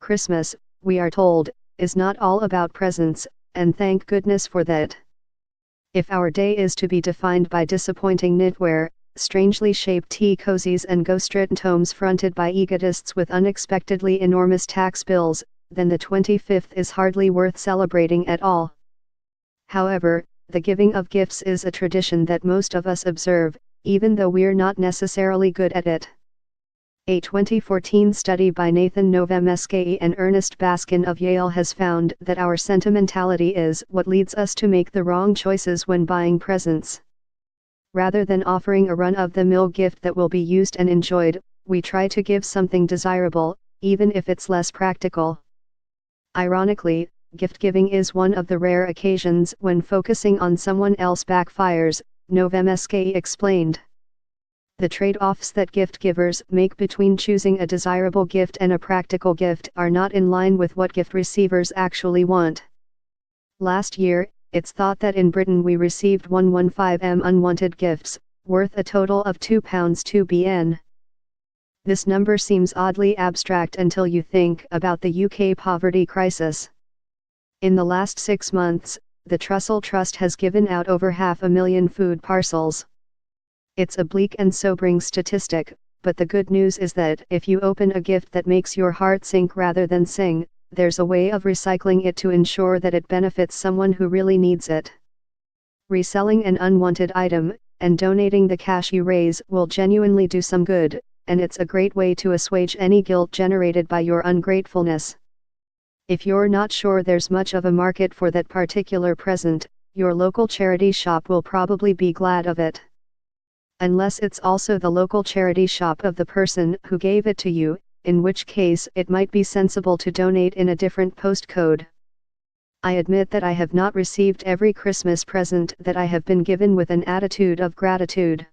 Christmas, we are told, is not all about presents, and thank goodness for that. If our day is to be defined by disappointing knitwear, strangely shaped tea cozies and ghost-written tomes fronted by egotists with unexpectedly enormous tax bills, then the 25th is hardly worth celebrating at all. However, the giving of gifts is a tradition that most of us observe, even though we're not necessarily good at it. A 2014 study by Nathan Novometsky and Ernest Baskin of Yale has found that our sentimentality is what leads us to make the wrong choices when buying presents. Rather than offering a run-of-the-mill gift that will be used and enjoyed, we try to give something desirable, even if it's less practical. Ironically, gift-giving is one of the rare occasions when focusing on someone else backfires, Novometsky explained. The trade-offs that gift givers make between choosing a desirable gift and a practical gift are not in line with what gift receivers actually want. Last year, it's thought that in Britain we received 115 unwanted gifts, worth a total of £2 bn. This number seems oddly abstract until you think about the UK poverty crisis. In the last 6 months, the Trussell Trust has given out over 500,000 food parcels. It's a bleak and sobering statistic, but the good news is that if you open a gift that makes your heart sink rather than sing, there's a way of recycling it to ensure that it benefits someone who really needs it. Reselling an unwanted item, and donating the cash you raise will genuinely do some good, and it's a great way to assuage any guilt generated by your ungratefulness. If you're not sure there's much of a market for that particular present, your local charity shop will probably be glad of it. Unless it's also the local charity shop of the person who gave it to you, in which case it might be sensible to donate in a different postcode. I admit that I have not received every Christmas present that I have been given with an attitude of gratitude.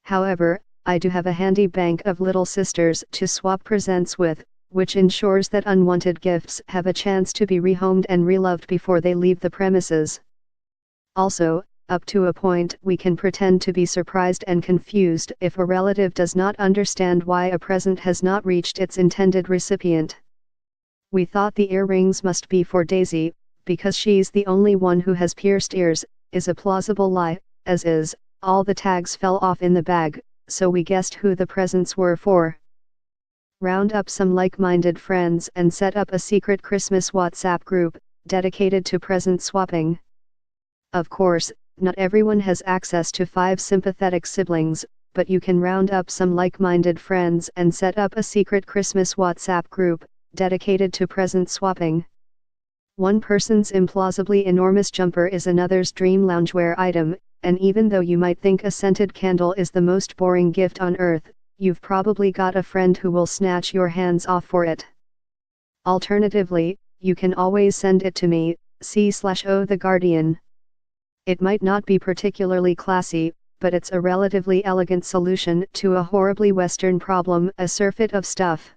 However, I do have a handy bank of little sisters to swap presents with, which ensures that unwanted gifts have a chance to be rehomed and reloved before they leave the premises. Also, up to a point we can pretend to be surprised and confused if a relative does not understand why a present has not reached its intended recipient. We thought the earrings must be for Daisy, because she's the only one who has pierced ears, is a plausible lie, as is, all the tags fell off in the bag, so we guessed who the presents were for. Round up some like-minded friends and set up a secret Christmas WhatsApp group, dedicated to present swapping. Of course, not everyone has access to 5 sympathetic siblings, but you can round up some like-minded friends and set up a secret Christmas WhatsApp group, dedicated to present swapping. One person's implausibly enormous jumper is another's dream loungewear item, and even though you might think a scented candle is the most boring gift on earth, you've probably got a friend who will snatch your hands off for it. Alternatively, you can always send it to me, c/o The Guardian. It might not be particularly classy, but it's a relatively elegant solution to a horribly Western problem, a surfeit of stuff.